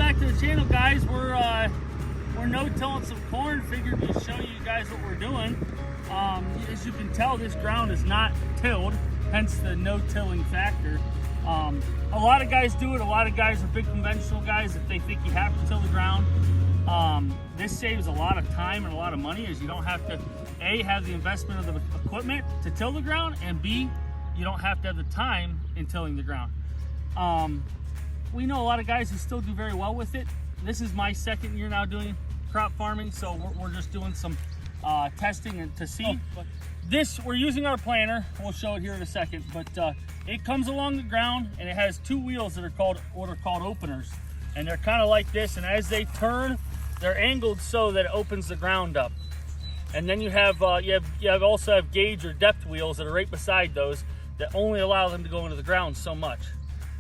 back to the channel, guys. We're no-tilling some corn. Figured we'd show you guys what we're doing. As you can tell, this ground is not tilled, hence the no-tilling factor. A lot of guys do it. A lot of guys are big conventional guys if they think you have to till the ground. This saves a lot of time and a lot of money, as you don't have to A, have the investment of the equipment to till the ground, and B, you don't have to have the time in tilling the ground. We know a lot of guys who still do very well with it. This is my second year now doing crop farming, so we're just doing some testing and to see. This, we're using our planter. We'll show it here in a second, but it comes along the ground and it has two wheels that are called openers, and they're kind of like this, and as they turn, they're angled so that it opens the ground up. And then you have also have gauge or depth wheels that are right beside those that only allow them to go into the ground so much.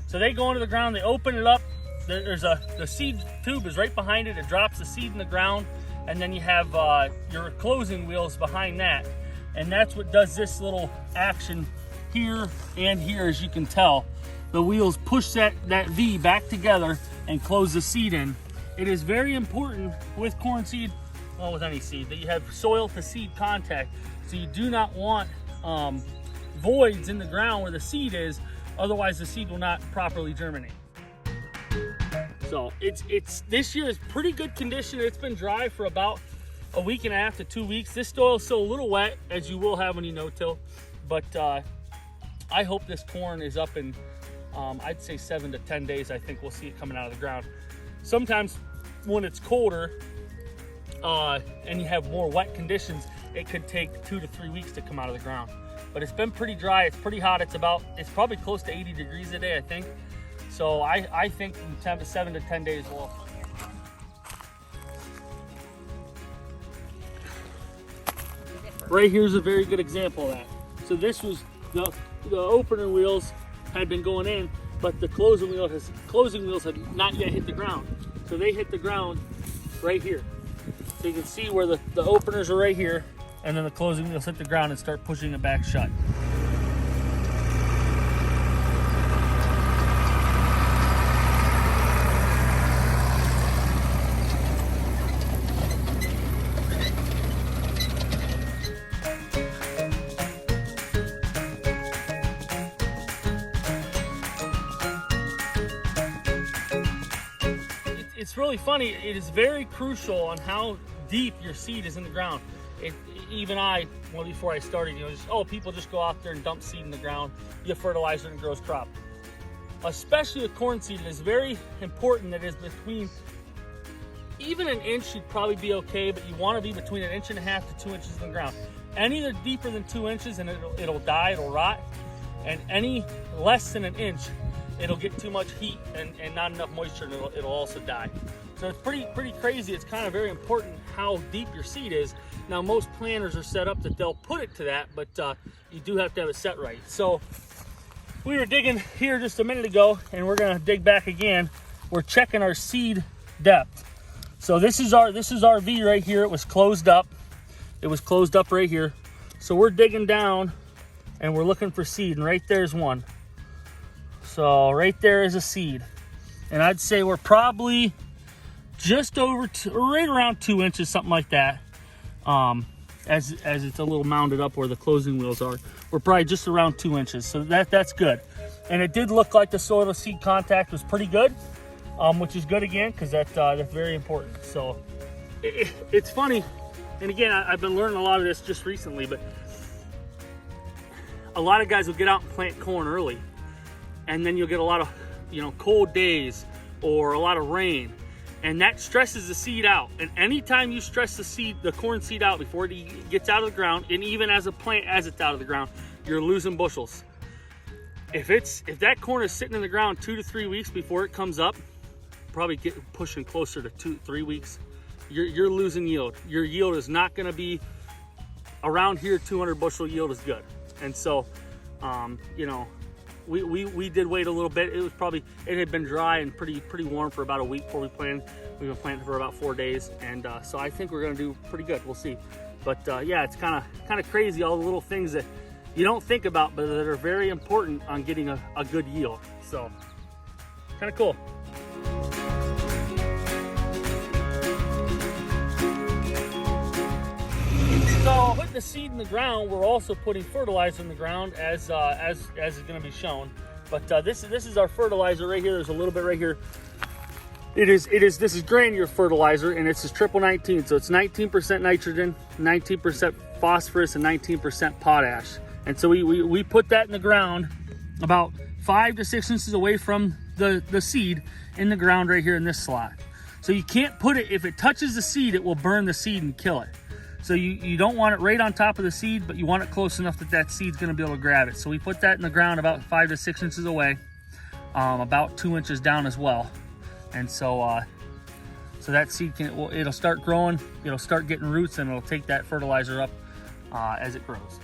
So they go into the ground, they open it up. The seed tube is right behind it. It drops the seed in the ground, and then you have your closing wheels behind that. And that's what does this little action here and here, as you can tell. The wheels push that V back together and close the seed in. It is very important with corn seed, well, with any seed, that you have soil to seed contact. So you do not want voids in the ground where the seed is, otherwise the seed will not properly germinate. So it's this year is pretty good condition. It's been dry for about a week and a half to 2 weeks. This soil is still a little wet, as you will have when you no-till, but I hope this corn is up in I'd say 7 to 10 days. I think we'll see it coming out of the ground. Sometimes when it's colder and you have more wet conditions, it could take 2 to 3 weeks to come out of the ground. But it's been pretty dry. It's pretty hot. It's probably close to 80 degrees a day, I think. So I think in 7 to 10 days we'll. Right here's a very good example of that. So this was the opener wheels had been going in, but the closing wheels had not yet hit the ground. So they hit the ground right here. So you can see where the openers are right here, and then the closing wheels hit the ground and start pushing it back shut. It's really funny. It is very crucial on how deep your seed is in the ground. Before I started, people just go out there and dump seed in the ground, get fertilizer, and it grows crop. Especially with corn seed, it is very important that it is between, even an inch should probably be okay, but you want to be between 1.5 inches to 2 inches in the ground. Any deeper than 2 inches and it'll die, it'll rot, and any less than 1 inch, it'll get too much heat and not enough moisture, and it'll also die. So it's pretty crazy. It's kind of very important how deep your seed is. Now most planters are set up that they'll put it to that, but you do have to have it set right. So we were digging here just a minute ago, and we're gonna dig back again. We're checking our seed depth. So this is our V right here. It was closed up. It was closed up right here. So we're digging down and we're looking for seed, and right there's one. So right there is a seed, and I'd say we're probably just over right around 2 inches, something like that. As it's a little mounded up where the closing wheels are, we're probably just around 2 inches. So that's good. And it did look like the soil to seed contact was pretty good, which is good again, because that's very important. So it's funny, and again, I've been learning a lot of this just recently, but a lot of guys will get out and plant corn early, and then you'll get a lot of cold days or a lot of rain, and that stresses the seed out. And anytime you stress the corn seed out before it gets out of the ground, and even as it's out of the ground, you're losing bushels. If that corn is sitting in the ground 2 to 3 weeks before it comes up, probably pushing closer to 2 to 3 weeks, you're losing yield. Your yield is not going to be around here. 200 bushel yield is good. And so we did wait a little bit. It had been dry and pretty warm for about a week before we planted. We've been planting for about 4 days, and so I think we're gonna do pretty good. We'll see. But yeah, it's kind of crazy, all the little things that you don't think about, but that are very important on getting a good yield. So kind of cool. the seed in the ground, we're also putting fertilizer in the ground as is going to be shown. But this is our fertilizer right here. There's a little bit right here. This is granular fertilizer, and it's triple 19. So it's 19% nitrogen, 19% phosphorus, and 19% potash. And so we put that in the ground about 5 to 6 inches away from the seed in the ground right here in this slot. So you can't put it, if it touches the seed, it will burn the seed and kill it. So you don't want it right on top of the seed, but you want it close enough that seed's gonna be able to grab it. So we put that in the ground about 5 to 6 inches away, about 2 inches down as well. And so that seed it'll start growing, it'll start getting roots, and it'll take that fertilizer up as it grows.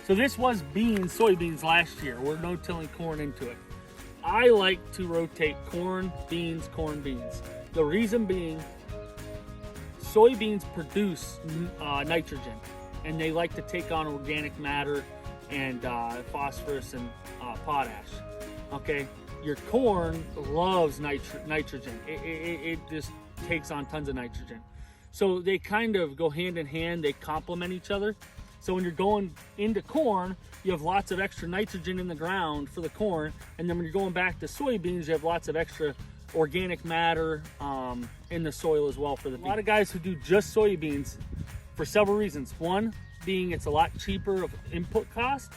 So this was soybeans last year. We're no-tilling corn into it. I like to rotate corn, beans. The reason being, soybeans produce nitrogen, and they like to take on organic matter and phosphorus and potash. Okay, your corn loves nitrogen. It just takes on tons of nitrogen. So they kind of go hand in hand. They complement each other. So when you're going into corn, you have lots of extra nitrogen in the ground for the corn, and then when you're going back to soybeans, you have lots of extra organic matter in the soil as well for the beans. A lot of guys who do just soybeans for several reasons. One being it's a lot cheaper of input cost.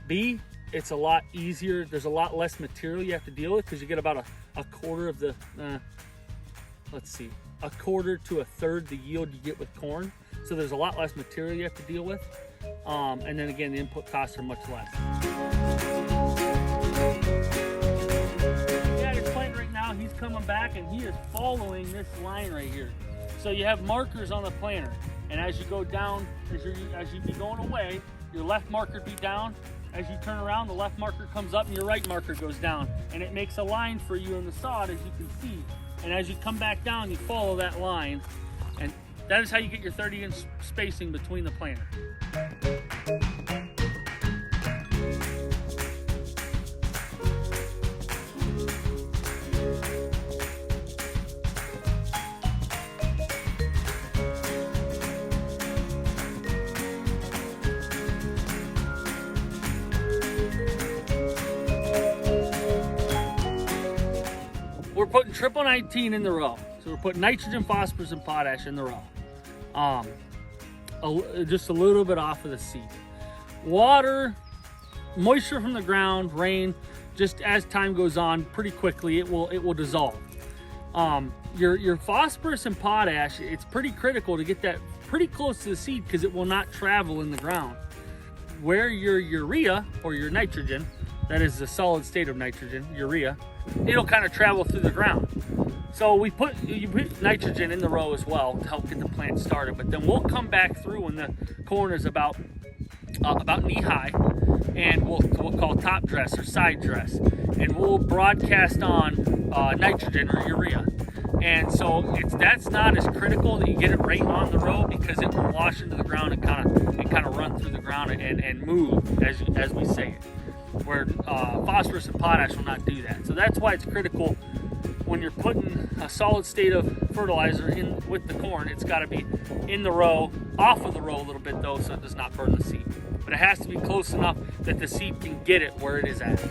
B, it's a lot easier. There's a lot less material you have to deal with because you get about a quarter of the, a quarter to a third the yield you get with corn. So there's a lot less material you have to deal with. And then again, the input costs are much less. Yeah, he's planting right now. He's coming back and he is following this line right here. So you have markers on the planter. And as you go down, as you be going away, your left marker be down. As you turn around, the left marker comes up and your right marker goes down. And it makes a line for you in the sod, as you can see. And as you come back down, you follow that line. And that is how you get your 30-inch spacing between the planter. We're putting triple 19 in the row. So we're putting nitrogen, phosphorus, and potash in the row. Just a little bit off of the seed. Water, moisture from the ground, rain, just as time goes on, pretty quickly it will dissolve. Your phosphorus and potash, it's pretty critical to get that pretty close to the seed because it will not travel in the ground. Where your urea or your nitrogen, that is the solid state of nitrogen, urea, it'll kind of travel through the ground. So you put nitrogen in the row as well to help get the plant started, but then we'll come back through when the corn is about knee high, and we'll call top dress or side dress, and we'll broadcast on nitrogen or urea. And so that's not as critical that you get it right on the row because it will wash into the ground and kind of run through the ground and move as we say it. Where phosphorus and potash will not do that. So that's why it's critical when you're putting a solid state of fertilizer in with the corn. It's got to be in the row, off of the row a little bit though, so it does not burn the seed. But it has to be close enough that the seed can get it where it is at.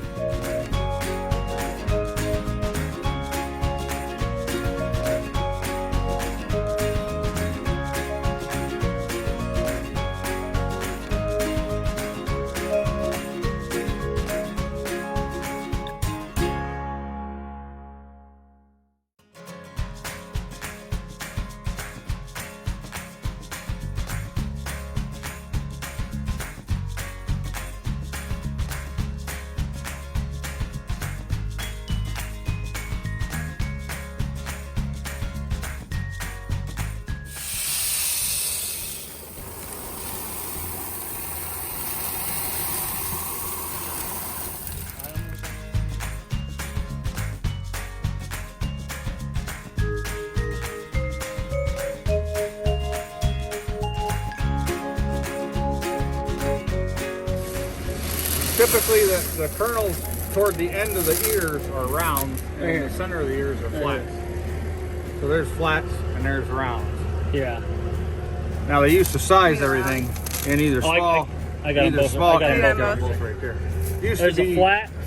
Typically, the kernels toward the end of the ears are round, and the center of the ears are flats. So there's flats and there's rounds. Yeah. Now they used to size everything And either small, I got them either both. small, I got and them both. both right there. Used There's to a be,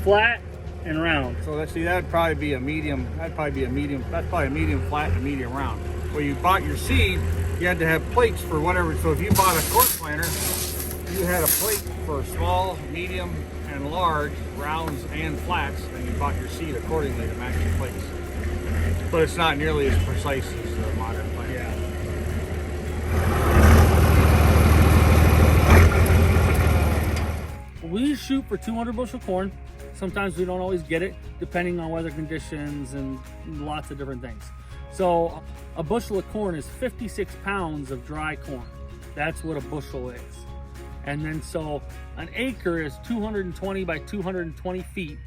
flat, and round. so let's see, that'd probably be a medium. That's probably a medium flat and a medium round. When you bought your seed, you had to have plates for whatever. So if you bought a corn planter, you had a plate for small, medium, and large, rounds and flats, and you bought your seed accordingly to match your plates. But it's not nearly as precise as the modern planter. Yeah. We shoot for 200 bushel corn. Sometimes we don't always get it, depending on weather conditions and lots of different things. So a bushel of corn is 56 pounds of dry corn. That's what a bushel is. And then so an acre is 220 by 220 feet,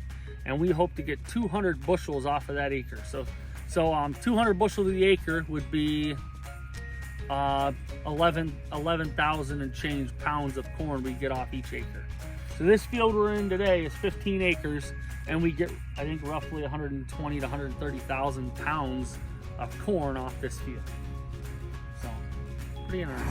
and we hope to get 200 bushels off of that acre. So 200 bushels of the acre would be 11,000 and change pounds of corn we get off each acre. So this field we're in today is 15 acres, and we get, I think, roughly 120 to 130,000 pounds of corn off this field. So pretty interesting.